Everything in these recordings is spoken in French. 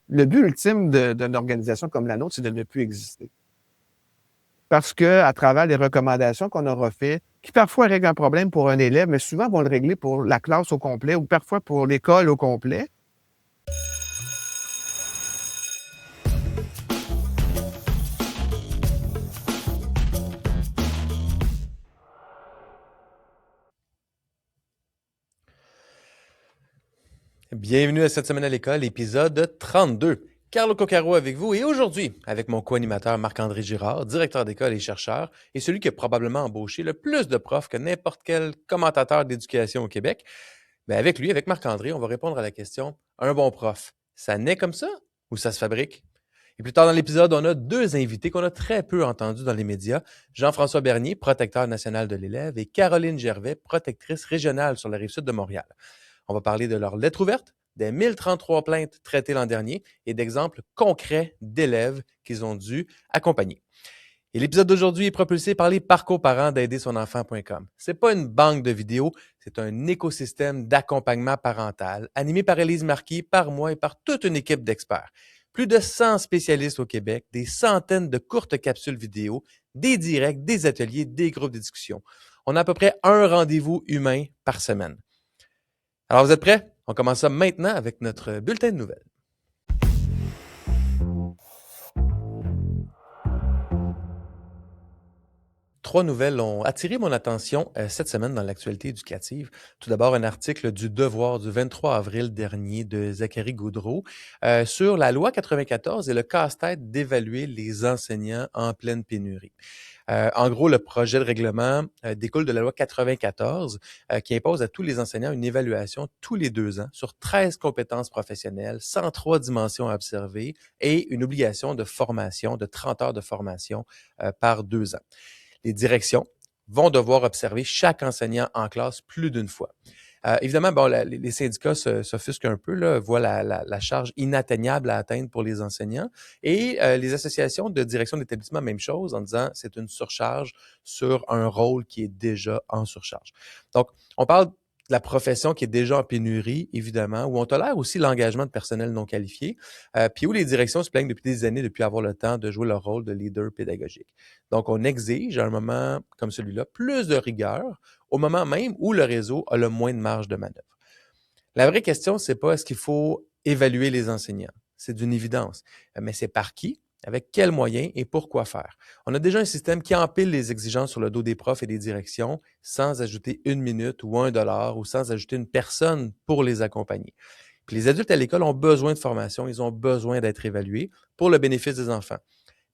Le but ultime d'une organisation comme la nôtre, c'est de ne plus exister. Parce que à travers les recommandations qu'on aura faites, qui parfois règlent un problème pour un élève, mais souvent vont le régler pour la classe au complet ou parfois pour l'école au complet. Bienvenue à cette semaine à l'école, épisode 32. Carlo Coccaro avec vous et aujourd'hui avec mon co-animateur Marc-André Girard, directeur d'école et chercheur, et celui qui a probablement embauché le plus de profs que n'importe quel commentateur d'éducation au Québec. Mais avec lui, avec Marc-André, on va répondre à la question, un bon prof, ça naît comme ça ou ça se fabrique? Et plus tard dans l'épisode, on a deux invités qu'on a très peu entendus dans les médias, Jean-François Bernier, protecteur national de l'élève, et Caroline Gervais, protectrice régionale sur la Rive-Sud de Montréal. On va parler de leur lettre ouverte, des 1033 plaintes traitées l'an dernier et d'exemples concrets d'élèves qu'ils ont dû accompagner. Et l'épisode d'aujourd'hui est propulsé par les parcours parents d'aidersonenfant.com. C'est pas une banque de vidéos, c'est un écosystème d'accompagnement parental animé par Élise Marquis, par moi et par toute une équipe d'experts. Plus de 100 spécialistes au Québec, des centaines de courtes capsules vidéo, des directs, des ateliers, des groupes de discussion. On a à peu près un rendez-vous humain par semaine. Alors, vous êtes prêts? On commence ça maintenant avec notre bulletin de nouvelles. Trois nouvelles ont attiré mon attention cette semaine dans l'actualité éducative. Tout d'abord, un article du Devoir du 23 avril dernier de Zachary Gaudreault sur la loi 94 et le casse-tête d'évaluer les enseignants en pleine pénurie. En gros, le projet de règlement découle de la loi 94 qui impose à tous les enseignants une évaluation tous les 2 ans sur 13 compétences professionnelles, 103 dimensions à observer et une obligation de formation de 30 heures de formation par 2 ans. Les directions vont devoir observer chaque enseignant en classe plus d'une fois. Évidemment, bon, les syndicats s'offusquent un peu, là, voient la charge inatteignable à atteindre pour les enseignants. Et les associations de direction d'établissement, même chose, en disant c'est une surcharge sur un rôle qui est déjà en surcharge. Donc, on parle de la profession qui est déjà en pénurie, évidemment, où on tolère aussi l'engagement de personnel non qualifié, puis où les directions se plaignent depuis des années de ne plus avoir le temps de jouer leur rôle de leader pédagogique. Donc, on exige, à un moment comme celui-là, plus de rigueur au moment même où le réseau a le moins de marge de manœuvre. La vraie question, c'est pas est-ce qu'il faut évaluer les enseignants. C'est d'une évidence. Mais c'est par qui, avec quels moyens et pourquoi faire. On a déjà un système qui empile les exigences sur le dos des profs et des directions sans ajouter 1 minute ou $1 ou sans ajouter une personne pour les accompagner. Puis les adultes à l'école ont besoin de formation, ils ont besoin d'être évalués pour le bénéfice des enfants.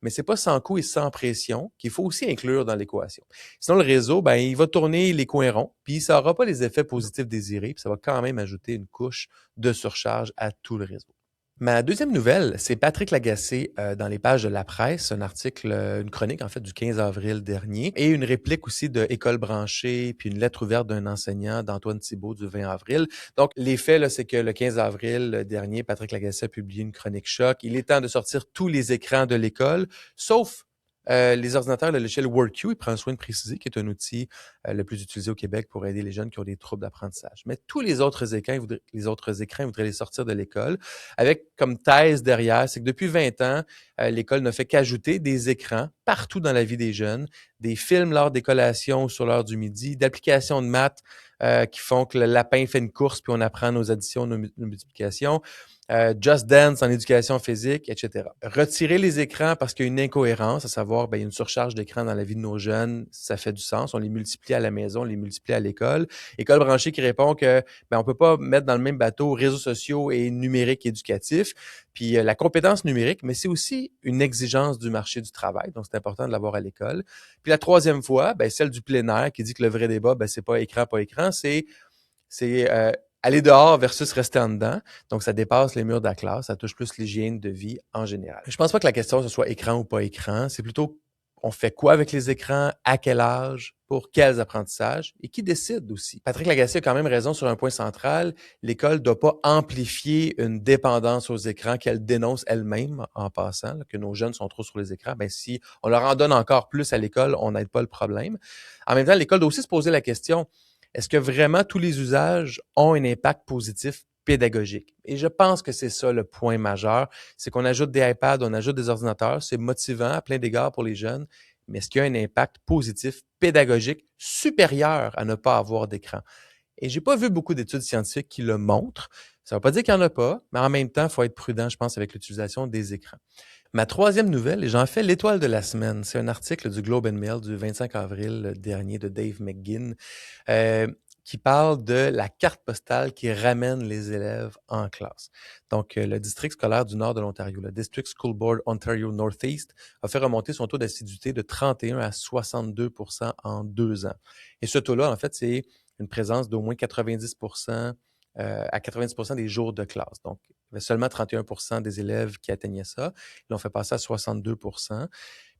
Mais c'est pas sans coût et sans pression qu'il faut aussi inclure dans l'équation. Sinon, le réseau, ben, il va tourner les coins ronds, puis ça n'aura pas les effets positifs désirés, puis ça va quand même ajouter une couche de surcharge à tout le réseau. Ma deuxième nouvelle, c'est Patrick Lagacé dans les pages de La Presse, un article, une chronique en fait du 15 avril dernier, et une réplique aussi de École branchée, puis une lettre ouverte d'un enseignant d'Antoine Thibault du 20 avril. Donc, les faits, là, c'est que le 15 avril dernier, Patrick Lagacé a publié une chronique choc. Il est temps de sortir tous les écrans de l'école, sauf les ordinateurs de l'échelle WorkQ. Il prend soin de préciser qu'il est un outil le plus utilisé au Québec pour aider les jeunes qui ont des troubles d'apprentissage. Mais tous les autres écrans, ils voudraient les sortir de l'école avec comme thèse derrière, c'est que depuis 20 ans, l'école ne fait qu'ajouter des écrans partout dans la vie des jeunes, des films lors des collations sur l'heure du midi, d'applications de maths qui font que le lapin fait une course puis on apprend nos additions, nos multiplications. Just Dance en éducation physique, etc. Retirer les écrans parce qu'il y a une incohérence, à savoir, il y a une surcharge d'écran dans la vie de nos jeunes, ça fait du sens. On les multiplie à la maison, on les multiplie à l'école. École branchée qui répond que on peut pas mettre dans le même bateau réseaux sociaux et numérique éducatif. Puis la compétence numérique, mais c'est aussi une exigence du marché du travail, donc c'est important de l'avoir à l'école. Puis la troisième fois, celle du plein air qui dit que le vrai débat, c'est pas écran, c'est aller dehors versus rester en dedans. Donc, ça dépasse les murs de la classe. Ça touche plus l'hygiène de vie en général. Je pense pas que la question, ce soit écran ou pas écran. C'est plutôt, on fait quoi avec les écrans, à quel âge, pour quels apprentissages et qui décide aussi. Patrick Lagacé a quand même raison sur un point central. L'école doit pas amplifier une dépendance aux écrans qu'elle dénonce elle-même en passant, là, que nos jeunes sont trop sur les écrans. Si on leur en donne encore plus à l'école, on n'aide pas le problème. En même temps, l'école doit aussi se poser la question, est-ce que vraiment tous les usages ont un impact positif pédagogique. Et je pense que c'est ça le point majeur, c'est qu'on ajoute des iPads, on ajoute des ordinateurs, c'est motivant à plein d'égards pour les jeunes, mais est-ce qu'il y a un impact positif pédagogique supérieur à ne pas avoir d'écran? Et j'ai pas vu beaucoup d'études scientifiques qui le montrent. Ça ne veut pas dire qu'il n'y en a pas, mais en même temps, il faut être prudent, je pense, avec l'utilisation des écrans. Ma troisième nouvelle, et j'en fais l'étoile de la semaine, c'est un article du Globe and Mail du 25 avril dernier de Dave McGinn euh, qui parle de la carte postale qui ramène les élèves en classe. Donc, le district scolaire du nord de l'Ontario, le District School Board Ontario Northeast, a fait remonter son taux d'assiduité de 31 à 62 % en 2 ans. Et ce taux-là, en fait, c'est une présence d'au moins 90 à 90 % des jours de classe. Donc, il y avait seulement 31 % des élèves qui atteignaient ça. Ils l'ont fait passer à 62 %.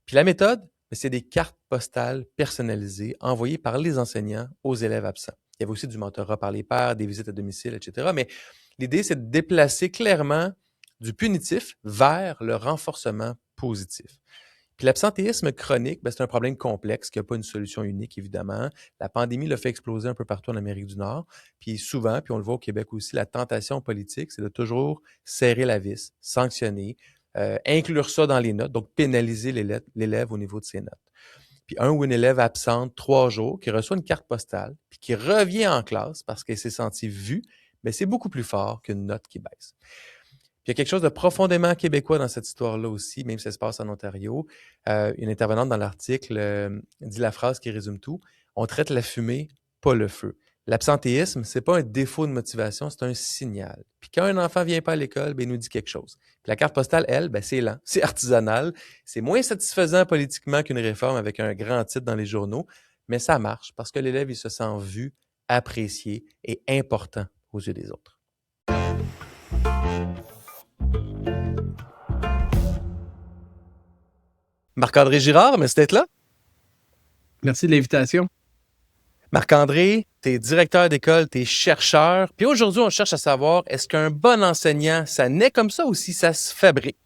Puis la méthode, c'est des cartes postales personnalisées envoyées par les enseignants aux élèves absents. Il y avait aussi du mentorat par les pairs, des visites à domicile, etc. Mais l'idée, c'est de déplacer clairement du punitif vers le renforcement positif. Puis l'absentéisme chronique, c'est un problème complexe qui n'a pas une solution unique, évidemment. La pandémie l'a fait exploser un peu partout en Amérique du Nord. Puis souvent, puis on le voit au Québec aussi, la tentation politique, c'est de toujours serrer la vis, sanctionner, inclure ça dans les notes, donc pénaliser l'élève au niveau de ses notes. Puis un ou une élève absente 3 jours, qui reçoit une carte postale, puis qui revient en classe parce qu'elle s'est sentie vue, c'est beaucoup plus fort qu'une note qui baisse. Puis il y a quelque chose de profondément québécois dans cette histoire-là aussi, même si ça se passe en Ontario. Une intervenante dans l'article dit la phrase qui résume tout. On traite la fumée, pas le feu. L'absentéisme, c'est pas un défaut de motivation, c'est un signal. Puis quand un enfant vient pas à l'école, il nous dit quelque chose. Puis la carte postale, elle, c'est lent, c'est artisanal, c'est moins satisfaisant politiquement qu'une réforme avec un grand titre dans les journaux, mais ça marche parce que l'élève, il se sent vu, apprécié et important aux yeux des autres. Marc-André Girard, merci d'être là. Merci de l'invitation. Marc-André, tu es directeur d'école, tu es chercheur. Puis aujourd'hui, on cherche à savoir, est-ce qu'un bon enseignant, ça naît comme ça ou si ça se fabrique?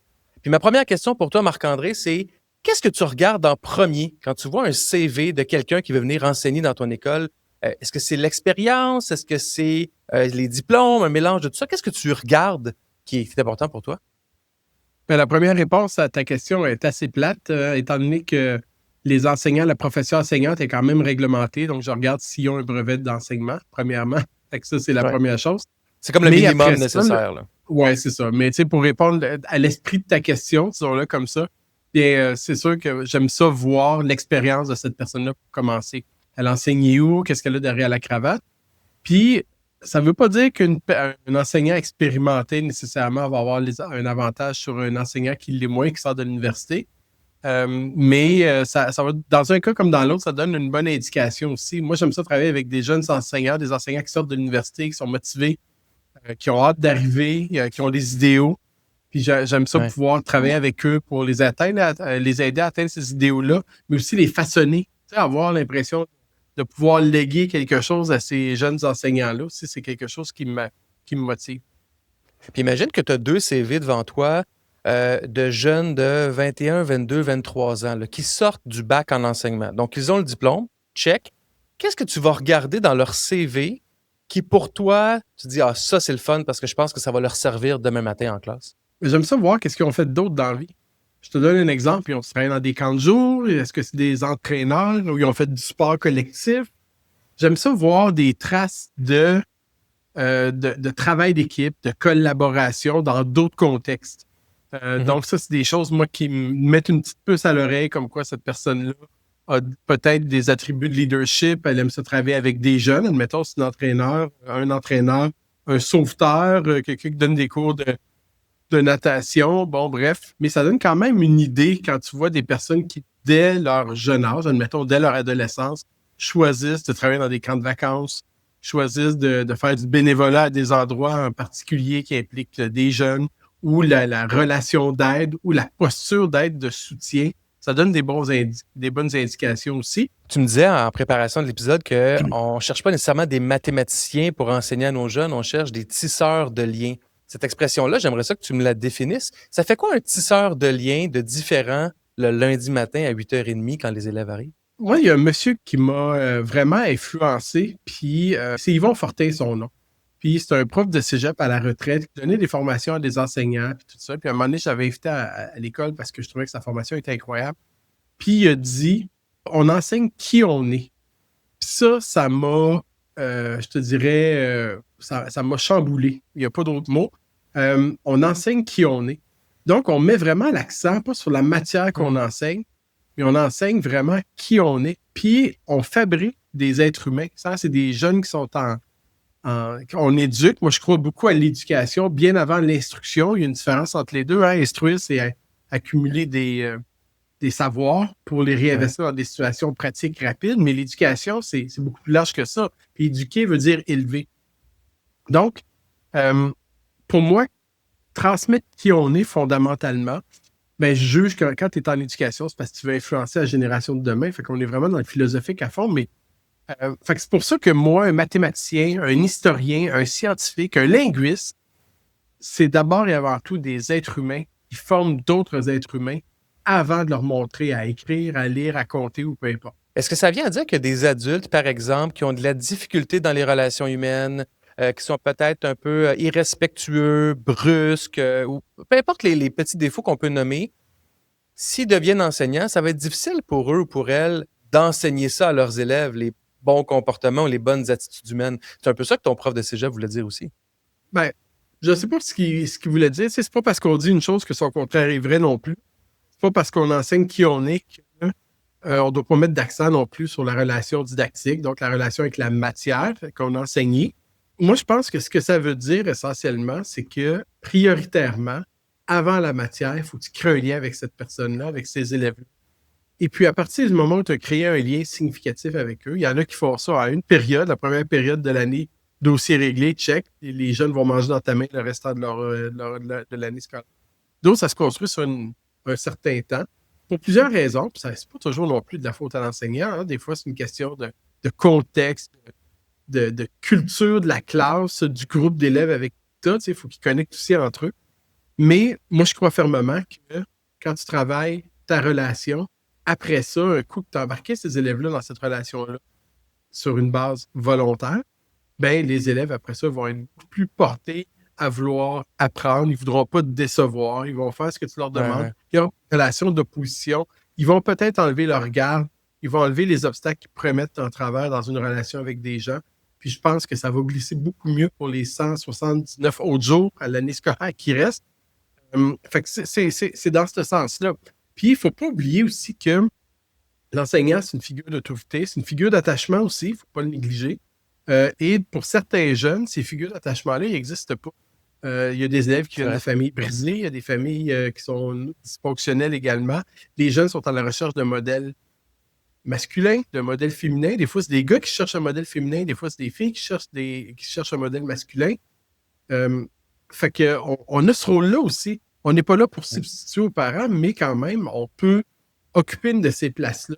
Puis ma première question pour toi, Marc-André, c'est qu'est-ce que tu regardes en premier quand tu vois un CV de quelqu'un qui veut venir enseigner dans ton école? Est-ce que c'est l'expérience? Est-ce que c'est les diplômes, un mélange de tout ça? Qu'est-ce que tu regardes qui est important pour toi? Bien, la première réponse à ta question est assez plate, étant donné que les enseignants, la profession enseignante est quand même réglementée. Donc, je regarde s'ils ont un brevet d'enseignement, premièrement. Fait que ça, c'est la première chose. C'est comme le minimum nécessaire. Oui, c'est ça. Mais tu sais, pour répondre à l'esprit de ta question, disons-le comme ça, bien, c'est sûr que j'aime ça voir l'expérience de cette personne-là pour commencer. Elle enseigne où? Qu'est-ce qu'elle a derrière la cravate? Puis, ça ne veut pas dire qu'un enseignant expérimenté nécessairement va avoir un avantage sur un enseignant qui l'est moins, qui sort de l'université. Mais ça va, dans un cas comme dans l'autre, ça donne une bonne indication aussi. Moi, j'aime ça travailler avec des jeunes enseignants, des enseignants qui sortent de l'université, qui sont motivés, qui ont hâte d'arriver, qui ont des idéaux. Puis j'aime ça pouvoir travailler avec eux pour les atteindre, les aider à atteindre ces idéaux-là, mais aussi les façonner. Tu sais, avoir l'impression de pouvoir léguer quelque chose à ces jeunes enseignants-là aussi, c'est quelque chose qui me motive. Puis imagine que tu as 2 CV devant toi de jeunes de 21, 22, 23 ans là, qui sortent du bac en enseignement. Donc, ils ont le diplôme, check. Qu'est-ce que tu vas regarder dans leur CV qui, pour toi, tu dis « Ah, ça, c'est le fun parce que je pense que ça va leur servir demain matin en classe. » J'aime ça voir qu'est-ce qu'ils ont fait d'autre dans la vie. Je te donne un exemple. Ils ont travaillé dans des camps de jour. Est-ce que c'est des entraîneurs ou ils ont fait du sport collectif? J'aime ça voir des traces de travail d'équipe, de collaboration dans d'autres contextes. Donc ça, c'est des choses, moi, qui me mettent une petite puce à l'oreille, comme quoi cette personne-là a peut-être des attributs de leadership. Elle aime ça travailler avec des jeunes. Admettons, c'est un entraîneur, un sauveteur, quelqu'un qui donne des cours de natation, bon, bref. Mais ça donne quand même une idée quand tu vois des personnes qui, dès leur jeune âge, admettons, dès leur adolescence, choisissent de travailler dans des camps de vacances, choisissent de faire du bénévolat à des endroits en particulier qui impliquent des jeunes, ou la relation d'aide, ou la posture d'aide, de soutien. Ça donne des bonnes indications aussi. Tu me disais en préparation de l'épisode qu'on ne cherche pas nécessairement des mathématiciens pour enseigner à nos jeunes, on cherche des tisseurs de liens. Cette expression-là, j'aimerais ça que tu me la définisses. Ça fait quoi un tisseur de liens de différent le lundi matin à 8h30 quand les élèves arrivent? Moi, il y a un monsieur qui m'a vraiment influencé, puis c'est Yvon Fortin, son nom. Puis c'est un prof de cégep à la retraite qui donnait des formations à des enseignants, puis tout ça. Puis à un moment donné, je l'avais invité à l'école parce que je trouvais que sa formation était incroyable. Puis il a dit, on enseigne qui on est. Puis ça m'a, je te dirais, ça m'a chamboulé. Il n'y a pas d'autre mot. On enseigne qui on est. Donc, on met vraiment l'accent, pas sur la matière qu'on enseigne, mais on enseigne vraiment qui on est. Puis, on fabrique des êtres humains. Ça, c'est des jeunes qui sont on éduque. Moi, je crois beaucoup à l'éducation bien avant l'instruction. Il y a une différence entre les deux. Hein. Instruire, c'est accumuler des savoirs pour les réinvestir dans des situations pratiques rapides, mais l'éducation, c'est beaucoup plus large que ça. Puis éduquer veut dire élever. Donc, pour moi, transmettre qui on est fondamentalement, ben, je juge que quand tu es en éducation, c'est parce que tu veux influencer la génération de demain. Fait qu'on est vraiment dans le philosophique à fond, mais fait que c'est pour ça que moi, un mathématicien, un historien, un scientifique, un linguiste, c'est d'abord et avant tout des êtres humains qui forment d'autres êtres humains avant de leur montrer à écrire, à lire, à compter ou peu importe. Est-ce que ça vient à dire que des adultes, par exemple, qui ont de la difficulté dans les relations humaines, qui sont peut-être un peu irrespectueux, brusques, ou peu importe les petits défauts qu'on peut nommer, s'ils deviennent enseignants, ça va être difficile pour eux ou pour elles d'enseigner ça à leurs élèves, les bons comportements ou les bonnes attitudes humaines. C'est un peu ça que ton prof de cégep voulait dire aussi. Ben, je ne sais pas ce qu'il voulait dire. C'est pas parce qu'on dit une chose que son contraire est vrai non plus. C'est pas parce qu'on enseigne qui on est qu'on ne doit pas mettre d'accent non plus sur la relation didactique, donc la relation avec la matière qu'on a enseignée. Moi, je pense que ce que ça veut dire essentiellement, c'est que prioritairement, avant la matière, il faut que tu crées un lien avec cette personne-là, avec ces élèves-là. Et puis, à partir du moment où tu as créé un lien significatif avec eux, il y en a qui font ça à une période, la première période de l'année, dossier réglé, check, et les jeunes vont manger dans ta main le restant de l'année scolaire. D'autres, ça se construit sur un certain temps, pour plusieurs raisons. Puis ça, c'est pas toujours non plus de la faute à l'enseignant. Hein. Des fois, c'est une question de contexte, de culture de la classe, du groupe d'élèves avec toi. Il faut qu'ils connectent aussi entre eux. Mais moi, je crois fermement que quand tu travailles ta relation, après ça, un coup que tu as embarqué ces élèves-là dans cette relation-là sur une base volontaire, ben les élèves, après ça, vont être plus portés à vouloir apprendre. Ils ne voudront pas te décevoir. Ils vont faire ce que tu leur demandes. Ouais. Il y a une relation d'opposition. Ils vont peut-être enlever leur garde. Ils vont enlever les obstacles qui pourraient mettre en travers dans une relation avec des gens. Puis je pense que ça va glisser beaucoup mieux pour les 179 autres jours à l'année scolaire qui reste. Fait que c'est dans ce sens-là. Puis il ne faut pas oublier aussi que l'enseignant, c'est une figure d'autorité, c'est une figure d'attachement aussi, il ne faut pas le négliger. Et pour certains jeunes, ces figures d'attachement-là, ils n'existent pas. Il y a des élèves qui viennent de familles brisées, il y a des familles qui sont dysfonctionnelles également. Les jeunes sont à la recherche de modèles masculins, de modèles féminins. Des fois, c'est des gars qui cherchent un modèle féminin, des fois, c'est des filles qui cherchent un modèle masculin. Fait qu'on a ce rôle-là aussi. On n'est pas là pour substituer aux parents, mais quand même, on peut occuper une de ces places-là.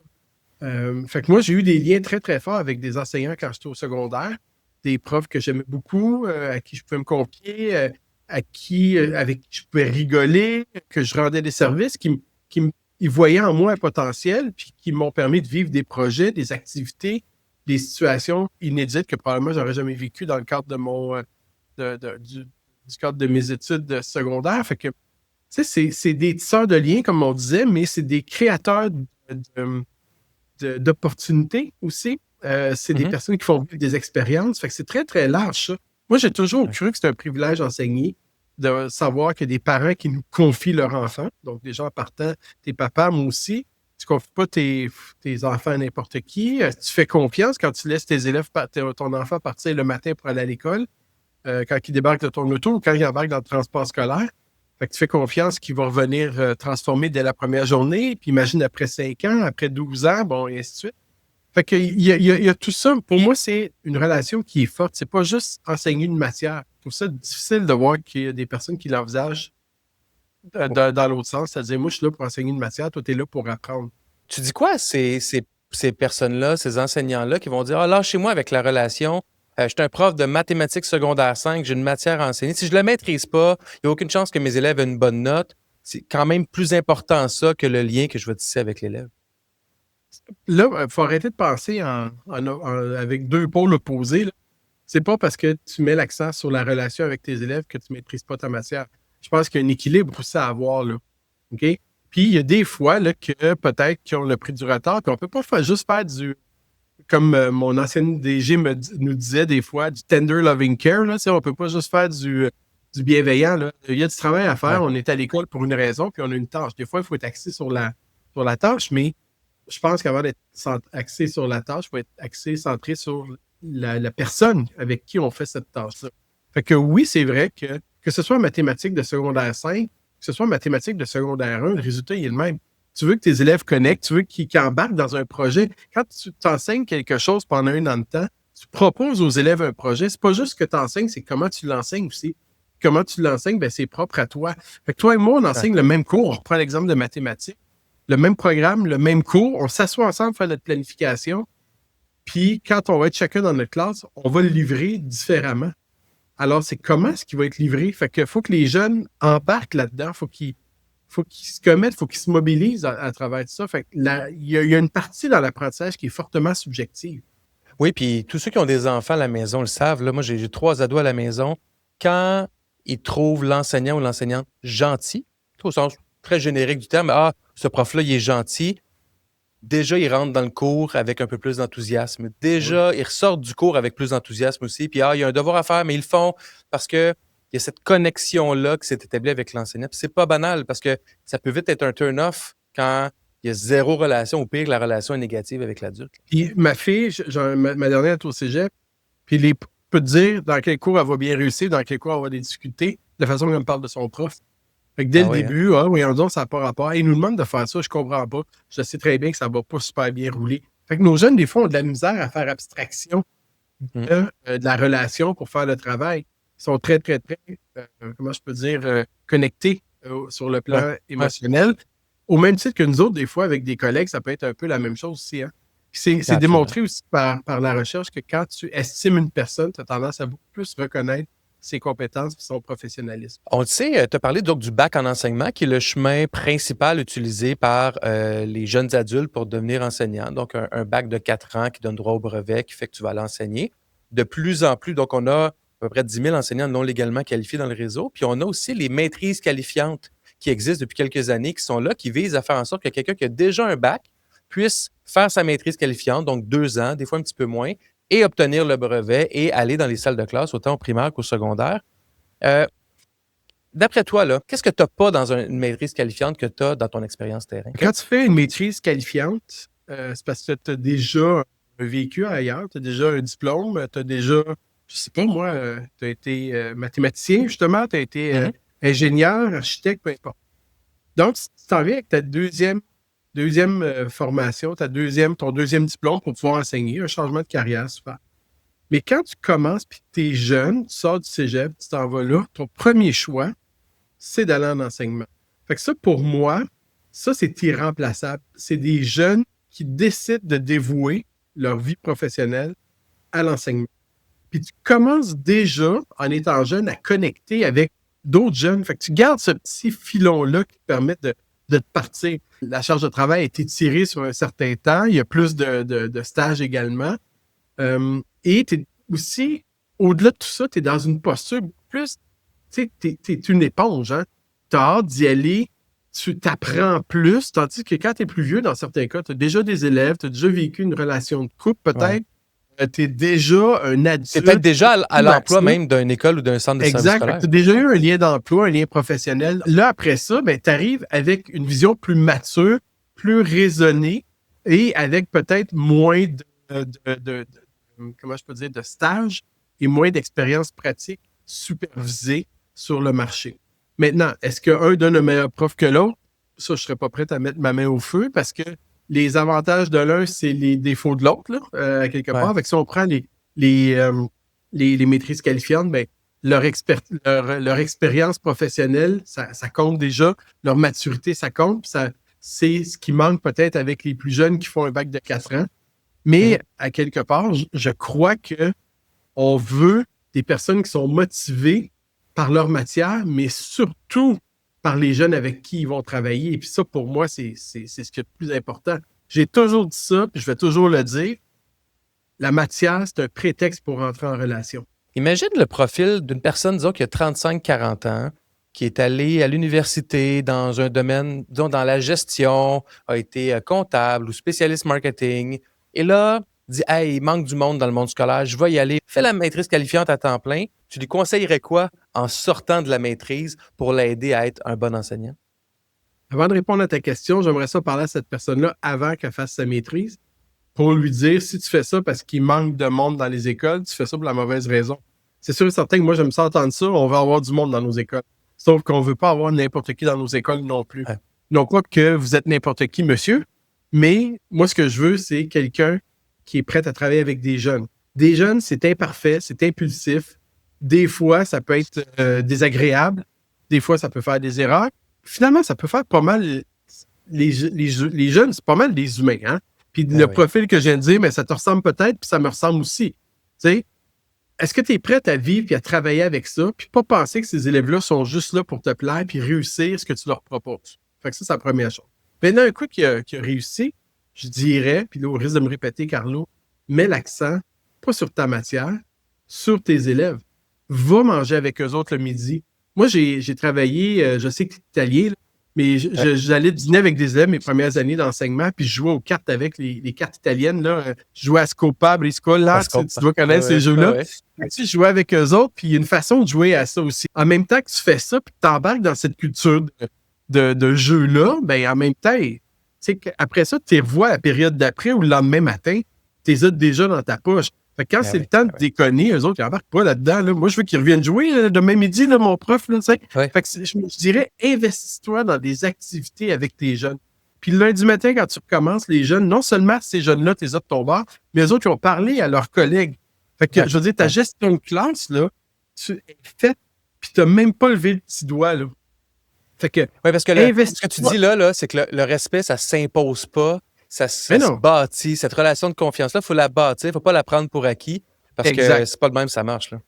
Fait que moi, j'ai eu des liens très, très forts avec des enseignants quand j'étais au secondaire, des profs que j'aimais beaucoup, à qui je pouvais me confier, avec qui je pouvais rigoler, que je rendais des services, ils voyaient en moi un potentiel, puis qui m'ont permis de vivre des projets, des activités, des situations inédites que probablement j'aurais jamais vécues dans le cadre du cadre de mes études secondaires. Fait que, tu sais, c'est des tisseurs de liens, comme on disait, mais c'est des créateurs d'opportunités aussi. C'est des personnes qui font vivre des expériences. Fait que c'est très, très large, ça. Moi, j'ai toujours cru que c'est un privilège d'enseigner, de savoir qu'il y a des parents qui nous confient leurs enfants. Donc, des gens partant, tes papas, moi aussi. Tu ne confies pas tes enfants à n'importe qui. Tu fais confiance quand tu laisses tes élèves, ton enfant partir le matin pour aller à l'école, quand il débarque de ton auto ou quand il embarque dans le transport scolaire. Fait que tu fais confiance qu'il va revenir transformé dès la première journée. Puis imagine après 5 ans, après 12 ans, bon, et ainsi de suite. Fait qu'il y a tout ça. Pour moi, c'est une relation qui est forte. C'est pas juste enseigner une matière. Je trouve ça difficile de voir qu'il y a des personnes qui l'envisagent dans l'autre sens. C'est-à-dire, moi, je suis là pour enseigner une matière, toi, tu es là pour apprendre. Tu dis quoi à ces personnes-là, ces enseignants-là qui vont dire « Ah, lâchez-moi avec la relation. Je suis un prof de mathématiques secondaire 5, j'ai une matière à enseigner. Si je ne la maîtrise pas, il n'y a aucune chance que mes élèves aient une bonne note. C'est quand même plus important ça que le lien que je vais tisser avec l'élève. » Là, il faut arrêter de penser avec deux pôles opposés. Là. c'est pas parce que tu mets l'accent sur la relation avec tes élèves que tu maîtrises pas ta matière. Je pense qu'il y a un équilibre aussi à avoir, là. OK? Puis, il y a des fois, là, que peut-être qu'on a pris du retard, puis on peut pas juste faire comme mon ancienne DG nous disait des fois, du tender loving care, là. On peut pas juste faire du bienveillant, là. Il y a du travail à faire. Ouais. On est à l'école pour une raison, puis on a une tâche. Des fois, il faut être axé sur la tâche, mais je pense qu'avant d'être axé sur la tâche, il faut être axé, centré sur la personne avec qui on fait cette tâche-là. Fait que oui, c'est vrai que ce soit en mathématiques de secondaire 5, que ce soit en mathématiques de secondaire 1, le résultat il est le même. Tu veux que tes élèves connectent, tu veux qu'ils embarquent dans un projet. Quand tu t'enseignes quelque chose pendant un an de temps, tu proposes aux élèves un projet. C'est pas juste ce que tu enseignes, c'est comment tu l'enseignes aussi. Comment tu l'enseignes, ben c'est propre à toi. Fait que toi et moi, on enseigne le même cours. On reprend l'exemple de mathématiques. Le même programme, le même cours. On s'assoit ensemble, faire notre planification. Puis, quand on va être chacun dans notre classe, on va le livrer différemment. Alors, c'est comment est-ce qu'il va être livré? Fait que faut que les jeunes embarquent là-dedans. Faut qu'ils se commettent, faut qu'ils se mobilisent à travers ça. Fait que il y a une partie dans l'apprentissage qui est fortement subjective. Oui, puis tous ceux qui ont des enfants à la maison le savent. Là, moi, j'ai 3 ados à la maison. Quand ils trouvent l'enseignant ou l'enseignante gentil, au sens très générique du terme, ce prof-là, il est gentil, déjà, ils rentrent dans le cours avec un peu plus d'enthousiasme. Déjà, ils ressortent du cours avec plus d'enthousiasme aussi. Puis, il y a un devoir à faire, mais ils le font parce que il y a cette connexion-là qui s'est établie avec l'enseignant. Puis, c'est pas banal parce que ça peut vite être un turn-off quand il y a zéro relation, ou pire, la relation est négative avec l'adulte. Puis ma fille, ma dernière est au cégep, puis elle peut te dire dans quel cours elle va bien réussir, dans quel cours elle va avoir des difficultés, de la façon qu'elle me parle de son prof. Fait que dès le début, voyons, ça n'a pas rapport. Il nous demande de faire ça, je comprends pas. Je sais très bien que ça va pas super bien rouler. Fait que nos jeunes, des fois, ont de la misère à faire abstraction de la relation pour faire le travail. Ils sont très, très, très, comment je peux dire, connectés sur le plan émotionnel. Au même titre que nous autres, des fois, avec des collègues, ça peut être un peu la même chose aussi. Hein? C'est démontré aussi par la recherche que quand tu estimes une personne, tu as tendance à beaucoup plus reconnaître ses compétences et son professionnalisme. On le sait, tu as parlé donc du bac en enseignement, qui est le chemin principal utilisé par les jeunes adultes pour devenir enseignants. Donc, un bac de 4 ans qui donne droit au brevet, qui fait que tu vas l'enseigner. De plus en plus, donc on a à peu près 10 000 enseignants non légalement qualifiés dans le réseau. Puis on a aussi les maîtrises qualifiantes qui existent depuis quelques années, qui sont là, qui visent à faire en sorte que quelqu'un qui a déjà un bac puisse faire sa maîtrise qualifiante, donc 2 ans, des fois un petit peu moins, et obtenir le brevet et aller dans les salles de classe, autant au primaire qu'au secondaire. D'après toi, là, qu'est-ce que tu n'as pas dans une maîtrise qualifiante que tu as dans ton expérience terrain? Quand tu fais une maîtrise qualifiante, c'est parce que tu as déjà un vécu ailleurs, tu as déjà un diplôme, tu as déjà, je sais pas moi, tu as été mathématicien, justement, tu as été ingénieur, architecte, peu importe. Donc, tu t'en viens avec ta deuxième formation, ton deuxième diplôme pour pouvoir enseigner, un changement de carrière, super. Mais quand tu commences, puis tu es jeune, tu sors du cégep, tu t'en vas là, ton premier choix, c'est d'aller en enseignement. Fait que ça, pour moi, ça, c'est irremplaçable. C'est des jeunes qui décident de dévouer leur vie professionnelle à l'enseignement. Puis tu commences déjà, en étant jeune, à connecter avec d'autres jeunes. Fait que tu gardes ce petit filon-là qui te permet de te partir. La charge de travail a été tirée sur un certain temps. Il y a plus de stages également. Et tu es aussi, au-delà de tout ça, tu es dans une posture plus, tu sais, tu es une éponge. Hein? Tu as hâte d'y aller, tu t'apprends plus, tandis que quand tu es plus vieux, dans certains cas, tu as déjà des élèves, tu as déjà vécu une relation de couple, peut-être. Tu es déjà un adulte. Tu es peut-être déjà à l'emploi même d'une école ou d'un centre de service scolaire. Exact. Tu as déjà eu un lien d'emploi, un lien professionnel. Là, après ça, tu arrives avec une vision plus mature, plus raisonnée et avec peut-être moins comment je peux dire, de stages et moins d'expérience pratique supervisée sur le marché. Maintenant, est-ce qu'un donne un meilleur prof que l'autre? Ça, je ne serais pas prêt à mettre ma main au feu parce que les avantages de l'un, c'est les défauts de l'autre, là, quelque part. Fait que si on prend les maîtrises qualifiantes, ben, leur expérience professionnelle, ça compte déjà. Leur maturité, ça compte. C'est ce qui manque peut-être avec les plus jeunes qui font un bac de 4 ans. Mais à quelque part, je crois qu'on veut des personnes qui sont motivées par leur matière, mais surtout par les jeunes avec qui ils vont travailler. Et puis ça, pour moi, c'est ce qui est le plus important. J'ai toujours dit ça, puis je vais toujours le dire. la matière, c'est un prétexte pour rentrer en relation. Imagine le profil d'une personne, disons, qui a 35-40 ans, qui est allée à l'université dans un domaine, disons, dans la gestion, a été comptable ou spécialiste marketing, et là, dit, hey, il manque du monde dans le monde scolaire, je vais y aller, fais la maîtrise qualifiante à temps plein. Tu lui conseillerais quoi en sortant de la maîtrise pour l'aider à être un bon enseignant? Avant de répondre à ta question, j'aimerais ça parler à cette personne-là avant qu'elle fasse sa maîtrise pour lui dire, si tu fais ça parce qu'il manque de monde dans les écoles, tu fais ça pour la mauvaise raison. C'est sûr et certain que moi, j'aime ça entendre ça, on veut avoir du monde dans nos écoles. Sauf qu'on ne veut pas avoir n'importe qui dans nos écoles non plus. Ouais. Non pas que vous êtes n'importe qui, monsieur, mais moi, ce que je veux, c'est quelqu'un qui est prêt à travailler avec des jeunes. Des jeunes, c'est imparfait, c'est impulsif. Des fois, ça peut être désagréable. Des fois, ça peut faire des erreurs. Finalement, ça peut faire pas mal... Les jeunes, c'est pas mal des humains, hein? Puis le profil que je viens de dire, mais ça te ressemble peut-être, puis ça me ressemble aussi. Tu sais, est-ce que tu es prête à vivre et à travailler avec ça, puis pas penser que ces élèves-là sont juste là pour te plaire puis réussir ce que tu leur proposes? Fait que ça, c'est la première chose. Maintenant, un coup qui a réussi, je dirais, puis là, au risque de me répéter, Carlo, mets l'accent, pas sur ta matière, sur tes élèves. Va manger avec eux autres le midi. Moi, j'ai travaillé, je sais que tu es italien, là, mais j'allais dîner avec des élèves mes premières années d'enseignement, puis je jouais aux cartes avec les cartes italiennes. Là. Je jouais à Scopa, Briscola, tu dois connaître ces jeux-là. Tu jouais avec eux autres, puis il y a une façon de jouer à ça aussi. En même temps que tu fais ça, puis tu t'embarques dans cette culture de jeu-là, ben en même temps, tu sais, après ça, tu les revois la période d'après ou le lendemain matin, tu les as déjà dans ta poche. Fait que quand c'est le temps de déconner, eux autres, ils n'embarquent pas là-dedans. Là. Moi, je veux qu'ils reviennent jouer demain midi, là, mon prof. Là, fait que je dirais, investis-toi dans des activités avec tes jeunes. Puis le lundi matin, quand tu recommences, les jeunes, non seulement ces jeunes-là, tu les as de ton bord, mais eux autres, ils ont parlé à leurs collègues. Fait que, je veux dire, ta gestion de classe, là, tu es faite, puis tu n'as même pas levé le petit doigt, là. Fait que, parce que ce que tu dis là, c'est que le respect, ça ne s'impose pas. Ça se bâtit. Cette relation de confiance-là, il faut la bâtir. Il ne faut pas la prendre pour acquis parce que c'est pas le même, ça marche. Là.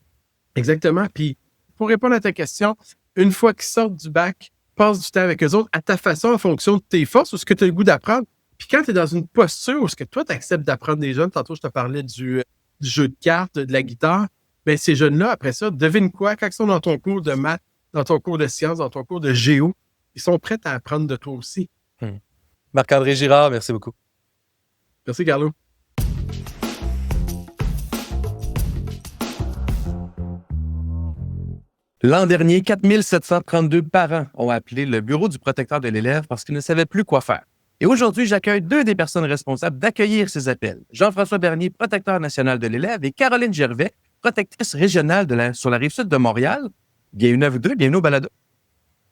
Exactement. Puis, pour répondre à ta question, une fois qu'ils sortent du bac, passe du temps avec eux autres à ta façon, en fonction de tes forces ou ce que tu as le goût d'apprendre. Puis quand tu es dans une posture où ce que toi, tu acceptes d'apprendre des jeunes, tantôt, je te parlais du jeu de cartes, de la guitare, bien, ces jeunes-là, après ça, devine quoi? Quand ils sont dans ton cours de maths, dans ton cours de sciences, dans ton cours de géo, ils sont prêts à apprendre de toi aussi. Marc-André Girard, merci beaucoup. Merci, Carlo. L'an dernier, 4732 parents ont appelé le bureau du protecteur de l'élève parce qu'ils ne savaient plus quoi faire. Et aujourd'hui, j'accueille deux des personnes responsables d'accueillir ces appels. Jean-François Bernier, protecteur national de l'élève, et Caroline Gervais, protectrice régionale sur la Rive-Sud de Montréal. Bienvenue à vous deux, bienvenue au balado.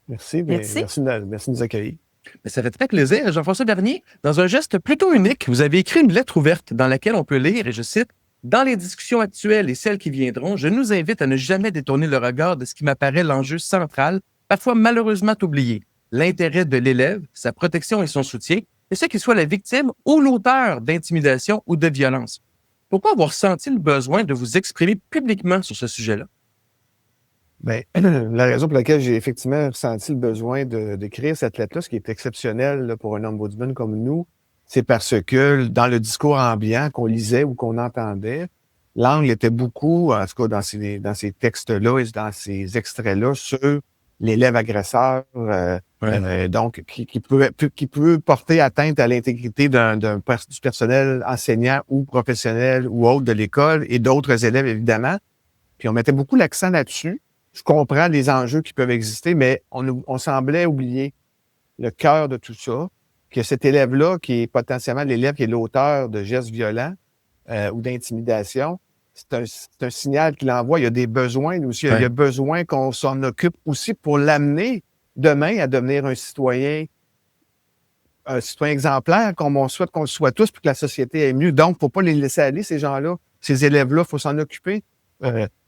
Merci de nous accueillir. Mais ça fait très plaisir. Jean-François Bernier, dans un geste plutôt unique, vous avez écrit une lettre ouverte dans laquelle on peut lire, et je cite, « Dans les discussions actuelles et celles qui viendront, je nous invite à ne jamais détourner le regard de ce qui m'apparaît l'enjeu central, parfois malheureusement oublié, l'intérêt de l'élève, sa protection et son soutien, et ce qu'il soit la victime ou l'auteur d'intimidation ou de violence. Pourquoi avoir senti le besoin de vous exprimer publiquement sur ce sujet-là? » Bien, la raison pour laquelle j'ai effectivement ressenti le besoin d'écrire cette lettre-là, ce qui est exceptionnel là, pour un ombudsman comme nous, c'est parce que dans le discours ambiant qu'on lisait ou qu'on entendait, l'angle était beaucoup, en tout cas dans ces textes-là et dans ces extraits-là, sur l'élève agresseur, donc qui peut porter atteinte à l'intégrité du personnel enseignant ou professionnel ou autre de l'école et d'autres élèves, évidemment. Puis on mettait beaucoup l'accent là-dessus. Je comprends les enjeux qui peuvent exister, mais on semblait oublier le cœur de tout ça, que cet élève-là, qui est potentiellement l'élève qui est l'auteur de gestes violents ou d'intimidation, c'est un signal qu'il envoie. Il y a des besoins aussi. Il y a besoin qu'on s'en occupe aussi pour l'amener demain à devenir un citoyen exemplaire, comme on souhaite qu'on le soit tous, pour que la société aille mieux. Donc, il ne faut pas les laisser aller, ces gens-là. Ces élèves-là, il faut s'en occuper.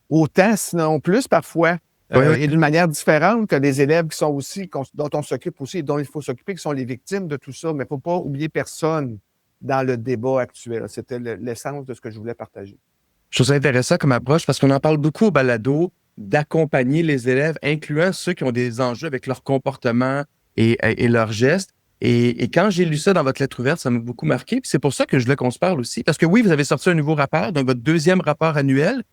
Autant, sinon plus, parfois, et d'une manière différente que des élèves qui sont aussi, dont on s'occupe aussi et dont il faut s'occuper, qui sont les victimes de tout ça. Mais il ne faut pas oublier personne dans le débat actuel. C'était l'essence de ce que je voulais partager. Je trouve ça intéressant comme approche parce qu'on en parle beaucoup au balado d'accompagner les élèves, incluant ceux qui ont des enjeux avec leur comportement et leurs gestes. Et quand j'ai lu ça dans votre lettre ouverte, ça m'a beaucoup marqué. Puis c'est pour ça que je voulais qu'on se parle aussi. Parce que oui, vous avez sorti un nouveau rapport, donc votre deuxième rapport annuel.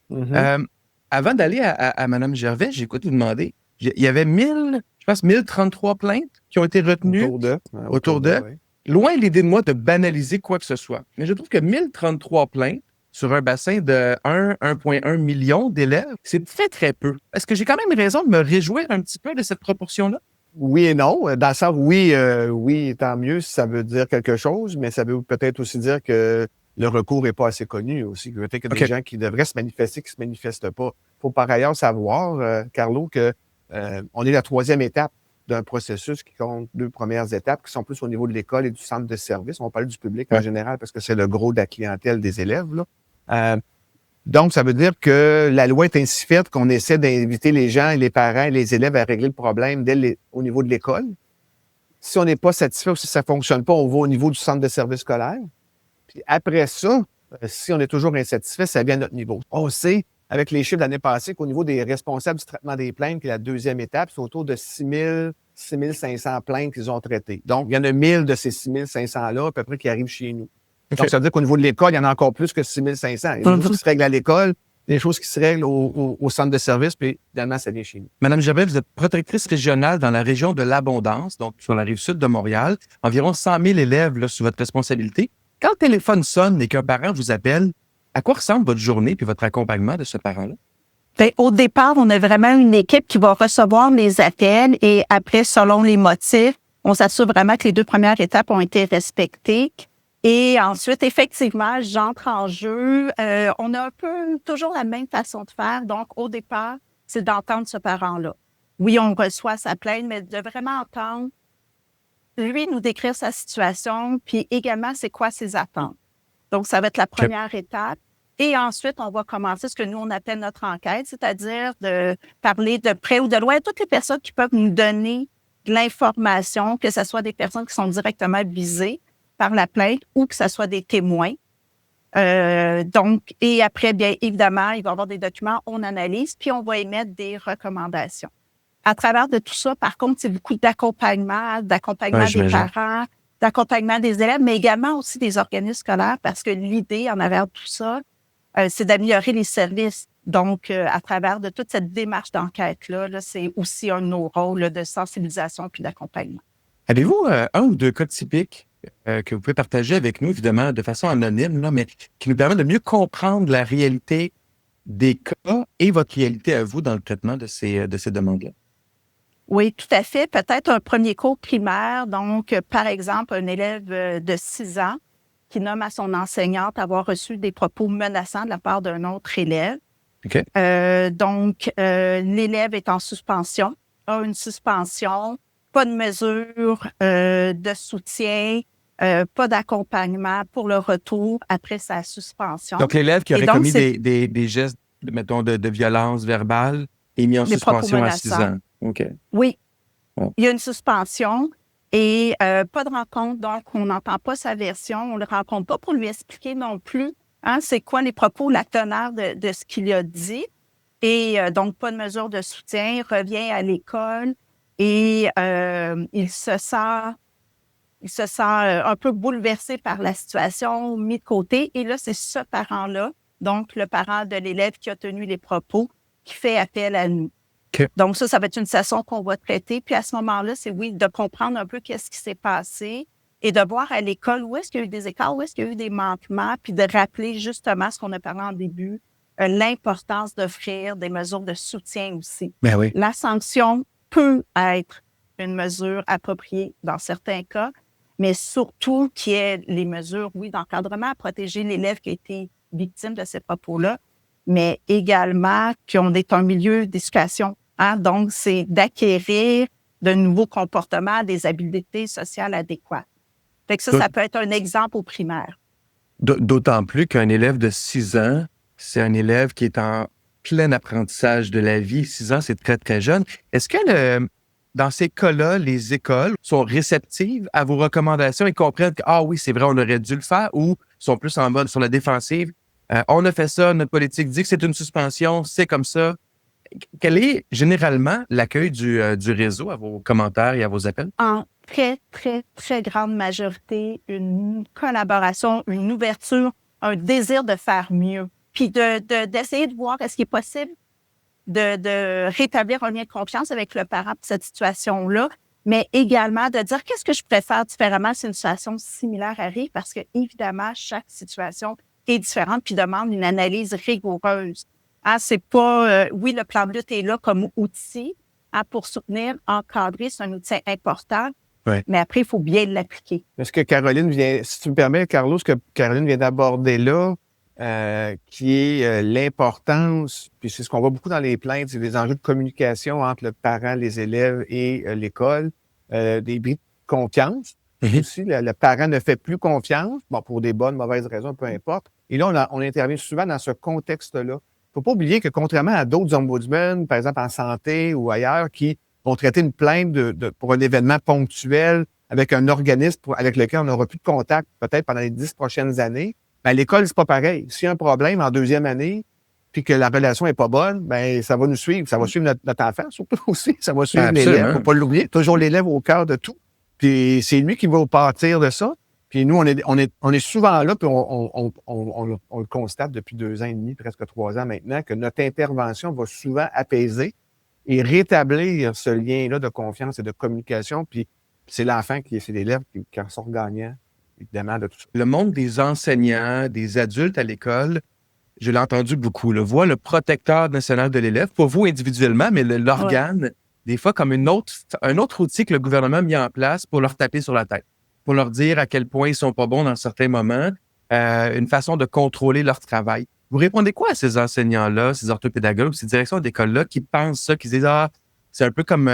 Avant d'aller à Mme Gervais, j'ai écouté vous demander, il y avait 1033 plaintes qui ont été retenues autour d'eux. Oui. Loin l'idée de moi de banaliser quoi que ce soit. Mais je trouve que 1033 plaintes sur un bassin de 1,1 million d'élèves, c'est très, très peu. Est-ce que j'ai quand même raison de me réjouir un petit peu de cette proportion-là? Oui et non. Dans le sens, oui, tant mieux si ça veut dire quelque chose, mais ça veut peut-être aussi dire que le recours n'est pas assez connu aussi. Peut-être qu'il y a des gens qui devraient se manifester, qui ne se manifestent pas. Il faut par ailleurs savoir, Carlo, que on est la troisième étape d'un processus qui compte 2 premières étapes qui sont plus au niveau de l'école et du centre de service. On parle du public en général parce que c'est le gros de la clientèle des élèves, là. Donc, ça veut dire que la loi est ainsi faite qu'on essaie d'inviter les gens et les parents et les élèves à régler le problème au niveau de l'école. Si on n'est pas satisfait ou si ça ne fonctionne pas, on va au niveau du centre de service scolaire. Puis après ça, si on est toujours insatisfait, ça vient à notre niveau. On sait, avec les chiffres de l'année passée, qu'au niveau des responsables du traitement des plaintes, qui est la deuxième étape, c'est autour de 6 500 plaintes qu'ils ont traitées. Donc, il y en a 1000 de ces 6 500-là, à peu près, qui arrivent chez nous. Donc, ça veut dire qu'au niveau de l'école, il y en a encore plus que 6 500. Il y a des choses qui se règlent à l'école, des choses qui se règlent au centre de service, puis finalement, ça vient chez nous. Madame Gervais, vous êtes protectrice régionale dans la région de l'Abondance, donc sur la rive sud de Montréal. Environ 100 000 élèves là, sous votre responsabilité. Quand le téléphone sonne et qu'un parent vous appelle, à quoi ressemble votre journée puis votre accompagnement de ce parent-là? Bien, au départ, on a vraiment une équipe qui va recevoir les appels et après, selon les motifs, on s'assure vraiment que les 2 premières étapes ont été respectées. Et ensuite, effectivement, j'entre en jeu. On a un peu toujours la même façon de faire. Donc, au départ, c'est d'entendre ce parent-là. Oui, on reçoit sa plainte, mais de vraiment entendre, lui, nous décrire sa situation, puis également, c'est quoi ses attentes. Donc, ça va être la première étape. Et ensuite, on va commencer ce que nous, on appelle notre enquête, c'est-à-dire de parler de près ou de loin toutes les personnes qui peuvent nous donner de l'information, que ce soit des personnes qui sont directement visées par la plainte ou que ce soit des témoins. Donc, et après, bien évidemment, il va y avoir des documents, on analyse, puis on va émettre des recommandations. À travers de tout ça, par contre, c'est beaucoup d'accompagnement des parents, d'accompagnement des élèves, mais également aussi des organismes scolaires, parce que l'idée en arrière de tout ça, c'est d'améliorer les services. Donc, à travers de toute cette démarche d'enquête-là, c'est aussi un de nos rôles là, de sensibilisation puis d'accompagnement. Avez-vous un ou deux cas typiques que vous pouvez partager avec nous, évidemment, de façon anonyme, là, mais qui nous permet de mieux comprendre la réalité des cas et votre réalité à vous dans le traitement de ces demandes-là? Oui, tout à fait. Peut-être un premier cours primaire. Donc, par exemple, un élève de 6 ans qui nomme à son enseignante avoir reçu des propos menaçants de la part d'un autre élève. OK. Donc, l'élève est en suspension, a une suspension, pas de mesure de soutien, pas d'accompagnement pour le retour après sa suspension. Donc, l'élève qui aurait commis des gestes, mettons, de violence verbale est mis en suspension à 6 ans. OK. Oui. Ouais. Il y a une suspension et pas de rencontre. Donc, on n'entend pas sa version. On ne le rencontre pas pour lui expliquer non plus c'est quoi les propos, la teneur de ce qu'il a dit. Et donc, pas de mesure de soutien. Il revient à l'école et il se sent un peu bouleversé par la situation, mis de côté. Et là, c'est ce parent-là, donc le parent de l'élève qui a tenu les propos, qui fait appel à nous. Okay. Donc, ça va être une session qu'on va traiter. Puis à ce moment-là, c'est de comprendre un peu qu'est-ce qui s'est passé et de voir à l'école où est-ce qu'il y a eu des écarts, où est-ce qu'il y a eu des manquements, puis de rappeler justement ce qu'on a parlé en début, l'importance d'offrir des mesures de soutien aussi. Ben oui. La sanction peut être une mesure appropriée dans certains cas, mais surtout qu'il y ait les mesures, d'encadrement à protéger l'élève qui a été victime de ces propos-là, mais également qu'on est un milieu d'éducation. Donc, c'est d'acquérir de nouveaux comportements, des habiletés sociales adéquates. Fait que ça peut être un exemple au primaire. D'autant plus qu'un élève de 6 ans, c'est un élève qui est en plein apprentissage de la vie. 6 ans, c'est très, très jeune. Est-ce que dans ces cas-là, les écoles sont réceptives à vos recommandations et comprennent que, oui, c'est vrai, on aurait dû le faire, ou sont plus en mode sur la défensive? On a fait ça, notre politique dit que c'est une suspension, c'est comme ça. Quel est généralement l'accueil du réseau à vos commentaires et à vos appels? très, très, très grande majorité une collaboration, une ouverture, un désir de faire mieux. Puis d'essayer de voir est-ce qu'il est possible de rétablir un lien de confiance avec le parent pour cette situation-là, mais également de dire qu'est-ce que je pourrais faire différemment si une situation similaire arrive, parce que évidemment, chaque situation est différente puis demande une analyse rigoureuse. C'est pas, oui, le plan de lutte est là comme outil pour soutenir, encadrer, c'est un outil important, Ouais. mais après, il faut bien l'appliquer. Ce que Caroline vient, si tu me permets, Carlos, ce que Caroline vient d'aborder là, qui est l'importance, puis c'est ce qu'on voit beaucoup dans les plaintes, c'est les enjeux de communication entre le parent, les élèves et l'école, des bris de confiance. Aussi, le parent ne fait plus confiance, bon, pour des bonnes, mauvaises raisons, peu importe. Et là, on intervient souvent dans ce contexte-là. Faut pas oublier que contrairement à d'autres ombudsmen, par exemple en santé ou ailleurs, qui vont traiter une plainte pour un événement ponctuel avec un organisme avec lequel on n'aura plus de contact peut-être pendant les 10 prochaines années, ben, à l'école, c'est pas pareil. S'il y a un problème en deuxième année, puis que la relation est pas bonne, ben ça va nous suivre. Ça va suivre notre enfant, surtout aussi. Ça va suivre l'élève. Faut pas l'oublier. Toujours l'élève au cœur de tout. Puis c'est lui qui va partir de ça. Puis nous, on est souvent là, puis on le constate depuis 2 ans et demi, presque 3 ans maintenant, que notre intervention va souvent apaiser et rétablir ce lien-là de confiance et de communication. Puis c'est l'enfant c'est l'élève qui en sort gagnant, évidemment, de tout ça. Le monde des enseignants, des adultes à l'école, je l'ai entendu beaucoup, voit le protecteur national de l'élève, pas vous individuellement, mais l'organe, des fois comme un autre outil que le gouvernement a mis en place pour leur taper sur la tête, pour leur dire à quel point ils sont pas bons dans certains moments, une façon de contrôler leur travail. Vous répondez quoi à ces enseignants-là, ces orthopédagogues, ces directions d'école-là qui pensent ça, qui disent « c'est un peu comme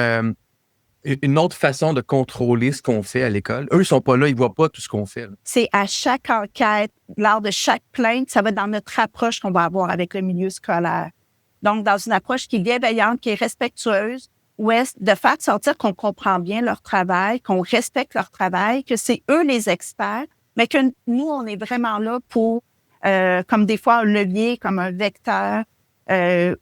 une autre façon de contrôler ce qu'on fait à l'école. » Eux, ils sont pas là, ils voient pas tout ce qu'on fait. Là. C'est à chaque enquête, lors de chaque plainte, ça va dans notre approche qu'on va avoir avec le milieu scolaire. Donc, dans une approche qui est bienveillante, qui est respectueuse, où est de faire sortir qu'on comprend bien leur travail, qu'on respecte leur travail, que c'est eux les experts, mais que nous, on est vraiment là pour, comme des fois un levier, comme un vecteur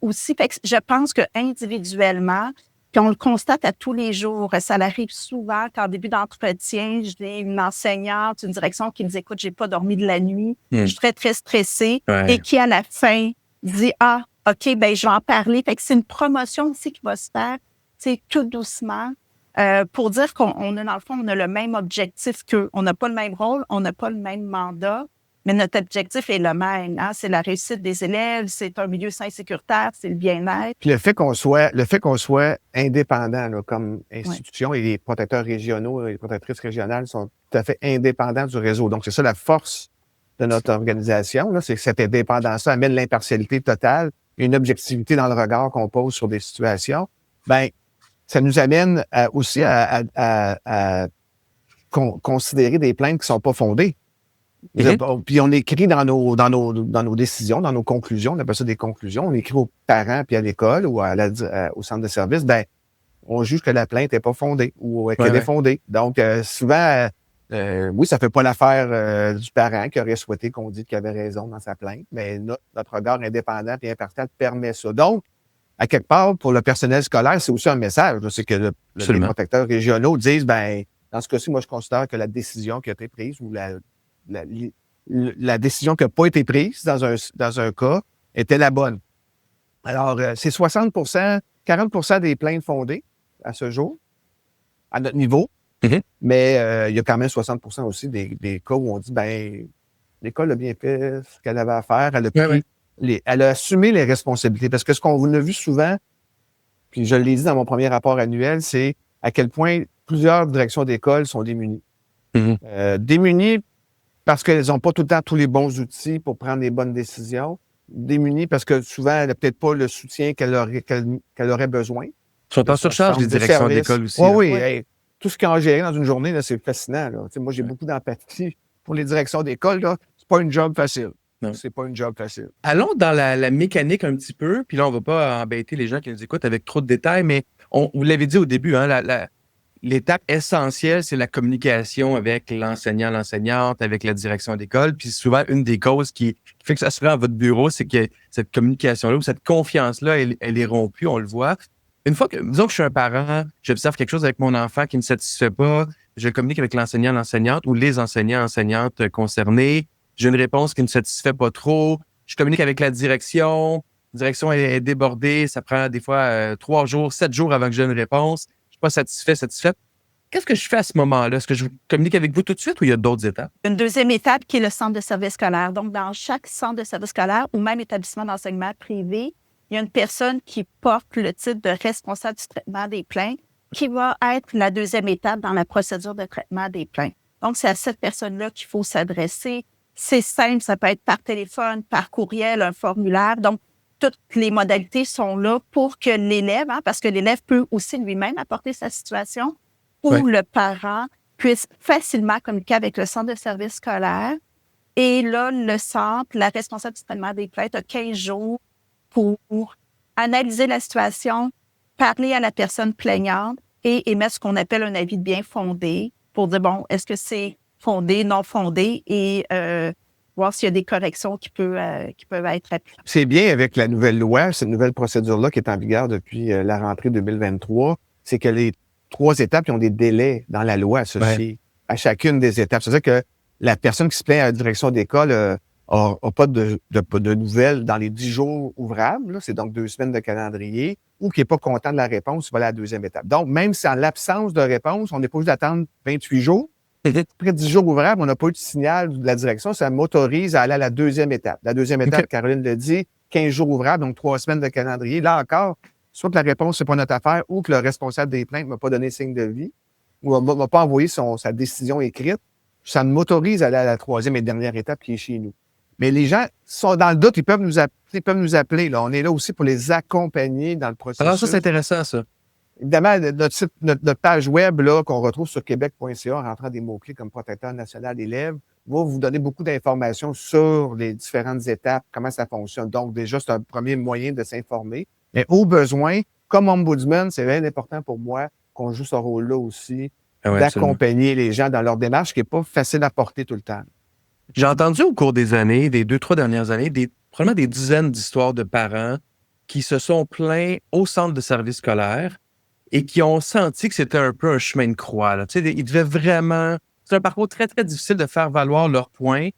aussi. Fait que je pense que individuellement, puis on le constate à tous les jours, ça arrive souvent qu'en début d'entretien, j'ai une enseignante, une direction qui me dit « Écoute, j'ai pas dormi de la nuit, je suis très, très stressée », et qui, à la fin, dit « Ah, OK, ben je vais en parler ». Fait que c'est une promotion aussi qui va se faire, tout doucement, pour dire qu'on a, dans le fond, on a le même objectif qu'eux. On n'a pas le même rôle, on n'a pas le même mandat, mais notre objectif est le même. C'est la réussite des élèves, c'est un milieu sain et sécuritaire, c'est le bien-être. Puis le fait qu'on soit indépendant là, comme institution, et les protecteurs régionaux et les protectrices régionales sont tout à fait indépendants du réseau. Donc, c'est ça la force de notre organisation, là, c'est que cette indépendance-là amène l'impartialité totale, une objectivité dans le regard qu'on pose sur des situations. Ben, ça nous amène aussi à considérer des plaintes qui sont pas fondées. Puis on écrit dans nos décisions, dans nos conclusions, on appelle ça des conclusions, on écrit aux parents puis à l'école ou au centre de service, ben on juge que la plainte est pas fondée ou qu'elle est fondée. Donc souvent, oui, ça fait pas l'affaire du parent qui aurait souhaité qu'on dise qu'il avait raison dans sa plainte, mais notre regard indépendant et impartial permet ça. Donc, à quelque part, pour le personnel scolaire, c'est aussi un message. C'est que les protecteurs régionaux disent, ben dans ce cas-ci, moi, je considère que la décision qui a été prise ou la décision qui n'a pas été prise dans un cas était la bonne. Alors, c'est 40% des plaintes fondées à ce jour, à notre niveau, mais il y a quand même 60% aussi des cas où on dit, ben l'école a bien fait ce qu'elle avait à faire, elle a assumé les responsabilités. Parce que ce qu'on a vu souvent, puis je l'ai dit dans mon premier rapport annuel, c'est à quel point plusieurs directions d'école sont démunies. Démunies parce qu'elles n'ont pas tout le temps tous les bons outils pour prendre les bonnes décisions. Démunies parce que souvent, elle n'a peut-être pas le soutien qu'elle aurait besoin. Ils sont en surcharge, les directions d'école aussi. Oui. Hey, tout ce qu'ils ont géré dans une journée, là, c'est fascinant. Là. Moi, j'ai beaucoup d'empathie pour les directions d'école. C'est pas une job facile. Non. C'est pas une job facile. Allons dans la mécanique un petit peu, puis là, on ne va pas embêter les gens qui nous écoutent avec trop de détails, mais vous l'avez dit au début, l'étape essentielle, c'est la communication avec l'enseignant, l'enseignante, avec la direction d'école. Puis souvent, une des causes qui fait que ça se fait à votre bureau, c'est que cette communication-là ou cette confiance-là, elle est rompue, on le voit. Une fois que, disons que je suis un parent, j'observe quelque chose avec mon enfant qui ne me satisfait pas, je communique avec l'enseignant, l'enseignante ou les enseignants, enseignantes concernés. J'ai une réponse qui ne me satisfait pas trop. Je communique avec la direction. La direction est débordée. Ça prend des fois 3 jours, 7 jours avant que j'ai une réponse. Je suis pas satisfaite. Qu'est-ce que je fais à ce moment-là? Est-ce que je communique avec vous tout de suite ou il y a d'autres étapes? Une deuxième étape qui est le centre de service scolaire. Donc, dans chaque centre de service scolaire ou même établissement d'enseignement privé, il y a une personne qui porte le titre de responsable du traitement des plaintes qui va être la deuxième étape dans la procédure de traitement des plaintes. Donc, c'est à cette personne-là qu'il faut s'adresser. C'est simple, ça peut être par téléphone, par courriel, un formulaire. Donc, toutes les modalités sont là pour que l'élève, parce que l'élève peut aussi lui-même apporter sa situation, ou le parent puisse facilement communiquer avec le centre de service scolaire. Et là, le centre, la responsable du traitement des plaintes a 15 jours pour analyser la situation, parler à la personne plaignante et émettre ce qu'on appelle un avis de bien fondé pour dire, bon, est-ce que c'est fondé, non fondé et voir s'il y a des corrections qui peuvent être appliquées. C'est bien avec la nouvelle loi, cette nouvelle procédure-là qui est en vigueur depuis la rentrée 2023, c'est que les 3 étapes, ils ont des délais dans la loi associés à chacune des étapes. C'est-à-dire que la personne qui se plaint à la direction d'école n'a pas de nouvelles dans les 10 jours ouvrables, là, c'est donc 2 semaines de calendrier, ou qui n'est pas content de la réponse, il va à la deuxième étape. Donc, même si en l'absence de réponse, on n'est pas obligé d'attendre 28 jours, après 10 jours ouvrables, on n'a pas eu de signal de la direction, ça m'autorise à aller à la deuxième étape. La deuxième étape, Caroline l'a dit, 15 jours ouvrables, donc 3 semaines de calendrier. Là encore, soit que la réponse, c'est pas notre affaire, ou que le responsable des plaintes m'a pas donné signe de vie, ou m'a pas envoyé sa décision écrite, ça m'autorise à aller à la 3e et dernière étape qui est chez nous. Mais les gens sont dans le doute, ils peuvent nous appeler. Là. On est là aussi pour les accompagner dans le processus. Alors ça, c'est intéressant, ça. Évidemment, notre page web là, qu'on retrouve sur québec.ca en rentrant des mots-clés comme protecteur national élève, va vous donner beaucoup d'informations sur les différentes étapes, comment ça fonctionne. Donc, déjà, c'est un premier moyen de s'informer. Mais au besoin, comme ombudsman, c'est bien important pour moi qu'on joue ce rôle-là aussi, d'accompagner les gens dans leur démarche, qui n'est pas facile à porter tout le temps. J'ai entendu au cours des années, des 2-3 dernières années, probablement des dizaines d'histoires de parents qui se sont plaints au centre de service scolaire et qui ont senti que c'était un peu un chemin de croix. Là. Tu sais, ils devaient vraiment... C'est un parcours très, très difficile de faire valoir leurs points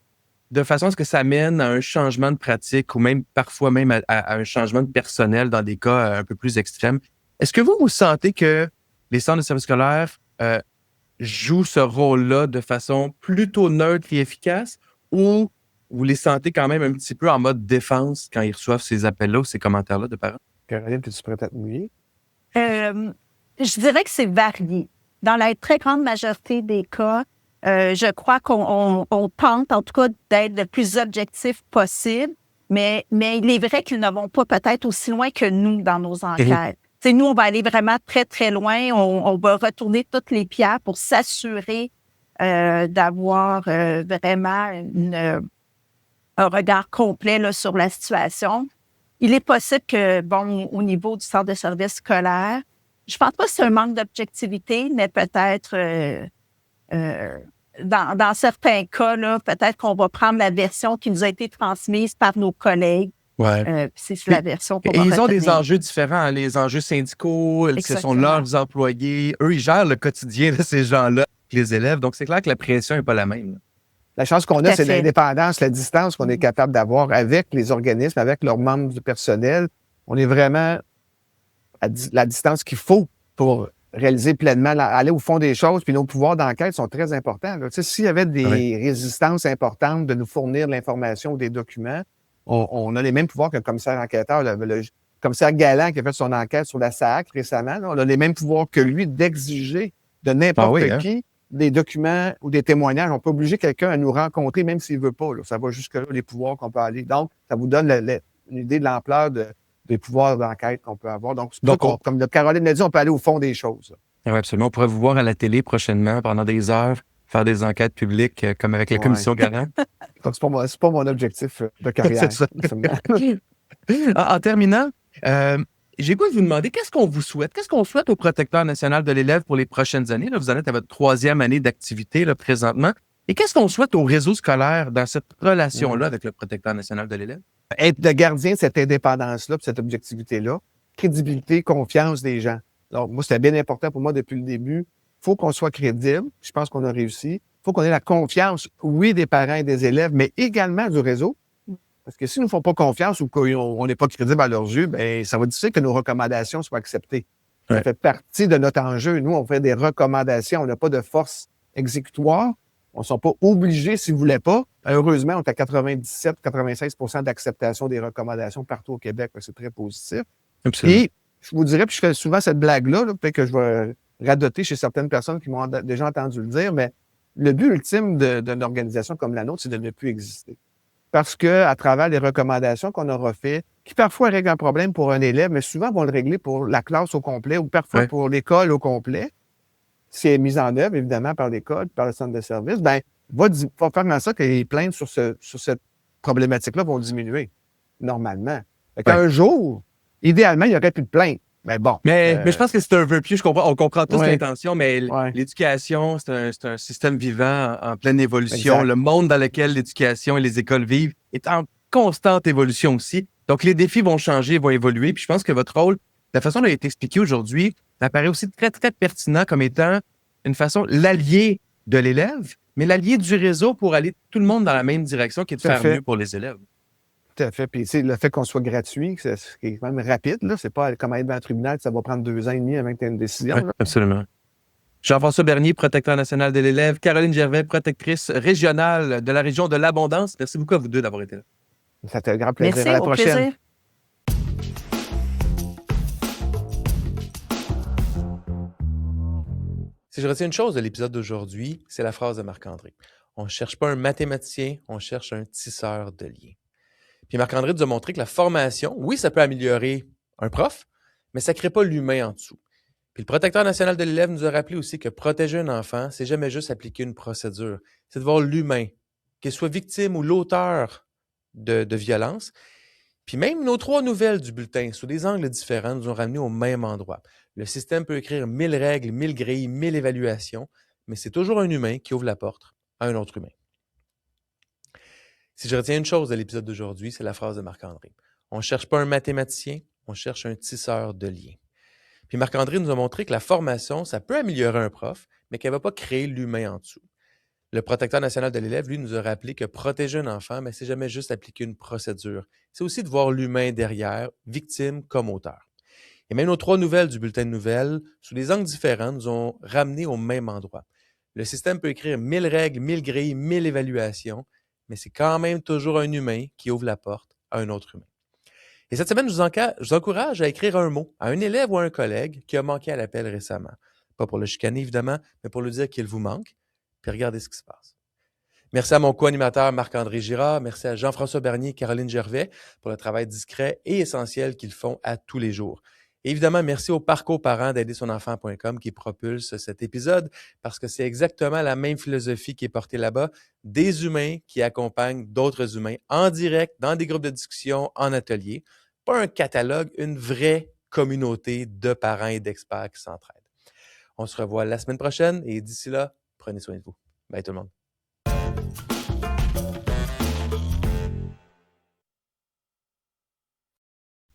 de façon à ce que ça mène à un changement de pratique ou même parfois même à un changement de personnel dans des cas un peu plus extrêmes. Est-ce que vous sentez que les centres de service scolaire jouent ce rôle-là de façon plutôt neutre et efficace ou vous les sentez quand même un petit peu en mode défense quand ils reçoivent ces appels-là ou ces commentaires-là de parents? Caroline, es-tu prête à te mouiller? Je dirais que c'est varié. Dans la très grande majorité des cas, je crois qu'on tente, en tout cas, d'être le plus objectif possible, mais il est vrai qu'ils ne vont pas peut-être aussi loin que nous dans nos enquêtes. T'sais, nous, on va aller vraiment très, très loin. On va retourner toutes les pierres pour s'assurer d'avoir vraiment un regard complet là, sur la situation. Il est possible que, bon, au niveau du centre de service scolaire, je pense pas que c'est un manque d'objectivité, mais peut-être dans certains cas, là, peut-être qu'on va prendre la version qui nous a été transmise par nos collègues. C'est la version qu'on va ils ont retenir. des enjeux différents, hein, les enjeux syndicaux, ce sont leurs employés. Eux, ils gèrent le quotidien de ces gens-là, les élèves. Donc, c'est clair que la pression n'est pas la même. Là. La chance qu'on a, c'est l'indépendance, la distance qu'on est capable d'avoir avec les organismes, avec leurs membres du personnel. On est vraiment à la distance qu'il faut pour réaliser pleinement, aller au fond des choses. Puis nos pouvoirs d'enquête sont très importants. Tu sais, s'il y avait des résistances importantes de nous fournir de l'information ou des documents, on a les mêmes pouvoirs que le commissaire enquêteur. Le commissaire Galland qui a fait son enquête sur la SAAC récemment, là, on a les mêmes pouvoirs que lui d'exiger de n'importe qui des documents ou des témoignages. On peut obliger quelqu'un à nous rencontrer même s'il ne veut pas. Là. Ça va jusque là, les pouvoirs qu'on peut aller. Donc, ça vous donne une idée de l'ampleur des pouvoirs d'enquête qu'on peut avoir. Donc, comme Caroline l'a dit, on peut aller au fond des choses. Oui, absolument. On pourrait vous voir à la télé prochainement pendant des heures, faire des enquêtes publiques comme avec la commission Galland. Donc, c'est pas mon objectif de carrière. C'est ça. En terminant, j'ai goût de vous demander qu'est-ce qu'on vous souhaite? Qu'est-ce qu'on souhaite au protecteur national de l'élève pour les prochaines années? Là, vous en êtes à votre 3e année d'activité là, présentement. Et qu'est-ce qu'on souhaite au réseau scolaire dans cette relation-là avec le protecteur national de l'élève? Être le gardien de cette indépendance-là, de cette objectivité-là, crédibilité, confiance des gens. Donc, moi, c'était bien important pour moi depuis le début. Il faut qu'on soit crédible. Je pense qu'on a réussi. Il faut qu'on ait la confiance, oui, des parents et des élèves, mais également du réseau. Parce que s'ils ne nous font pas confiance ou qu'on n'est pas crédible à leurs yeux, ben ça va être difficile que nos recommandations soient acceptées. Ça Ouais. fait partie de notre enjeu. Nous, on fait des recommandations. On n'a pas de force exécutoire. On ne sont pas obligés s'ils ne voulaient pas. Heureusement, on est à 97-96% d'acceptation des recommandations partout au Québec. C'est très positif. Absolument. Et je vous dirais, puis je fais souvent cette blague-là, peut-être que je vais radoter chez certaines personnes qui m'ont déjà entendu le dire, mais le but ultime d'une organisation comme la nôtre, c'est de ne plus exister. Parce que à travers les recommandations qu'on aura faites, qui parfois règlent un problème pour un élève, mais souvent vont le régler pour la classe au complet ou parfois Ouais. pour l'école au complet, c'est mis en œuvre, évidemment, par l'école, par le centre de service, ben va faire en sorte que les plaintes sur cette problématique-là vont diminuer, normalement. Fait qu'un jour, idéalement, il n'y aurait plus de plaintes. Mais bon. Mais je pense que c'est un vœu pieux. On comprend tous Ouais. l'intention, mais Ouais. l'éducation, c'est un système vivant en pleine évolution. Exact. Le monde dans lequel l'éducation et les écoles vivent est en constante évolution aussi. Donc, les défis vont changer, vont évoluer. Puis je pense que votre rôle, la façon dont il a été expliqué aujourd'hui, ça paraît aussi très, très pertinent comme étant une façon, l'allié de l'élève, mais l'allié du réseau pour aller tout le monde dans la même direction, qui est de Tout à faire fait. mieux pour les élèves. Tout à fait. Puis, tu sais, le fait qu'on soit gratuit, c'est quand même rapide, là. C'est pas comme être dans un tribunal, ça va prendre 2 ans et demi avant que tu aies une décision. Oui, là. absolument. Jean-François Bernier, protecteur national de l'élève. Caroline Gervais, protectrice régionale de la région de l'Abondance. Merci beaucoup à vous deux d'avoir été là. Ça fait un grand plaisir. Merci, À la au prochaine. plaisir. Si je retiens une chose de l'épisode d'aujourd'hui, c'est la phrase de Marc-André. On ne cherche pas un mathématicien, on cherche un tisseur de liens. Puis Marc-André nous a montré que la formation, oui, ça peut améliorer un prof, mais ça ne crée pas l'humain en dessous. Puis le protecteur national de l'élève nous a rappelé aussi que protéger un enfant, c'est jamais juste appliquer une procédure. C'est de voir l'humain, qu'il soit victime ou l'auteur de violence. Puis même nos 3 nouvelles du bulletin, sous des angles différents, nous ont ramenés au même endroit. Le système peut écrire 1000 règles, 1000 grilles, 1000 évaluations, mais c'est toujours un humain qui ouvre la porte à un autre humain. Si je retiens une chose de l'épisode d'aujourd'hui, c'est la phrase de Marc-André. On ne cherche pas un mathématicien, on cherche un tisseur de liens. Puis Marc-André nous a montré que la formation, ça peut améliorer un prof, mais qu'elle ne va pas créer l'humain en dessous. Le protecteur national de l'élève, lui, nous a rappelé que protéger un enfant, mais c'est jamais juste appliquer une procédure. C'est aussi de voir l'humain derrière, victime comme auteur. Et même nos 3 nouvelles du bulletin de nouvelles, sous des angles différents, nous ont ramenés au même endroit. Le système peut écrire 1000 règles, 1000 grilles, 1000 évaluations, mais c'est quand même toujours un humain qui ouvre la porte à un autre humain. Et cette semaine, je vous encourage à écrire un mot à un élève ou à un collègue qui a manqué à l'appel récemment. Pas pour le chicaner, évidemment, mais pour lui dire qu'il vous manque, puis regardez ce qui se passe. Merci à mon co-animateur Marc-André Girard, merci à Jean-François Bernier et Caroline Gervais pour le travail discret et essentiel qu'ils font à tous les jours. Et évidemment, merci au Parcours Parents d'aidersonenfant.com qui propulse cet épisode parce que c'est exactement la même philosophie qui est portée là-bas, des humains qui accompagnent d'autres humains en direct, dans des groupes de discussion, en atelier. Pas un catalogue, une vraie communauté de parents et d'experts qui s'entraident. On se revoit la semaine prochaine et d'ici là, prenez soin de vous. Bye tout le monde.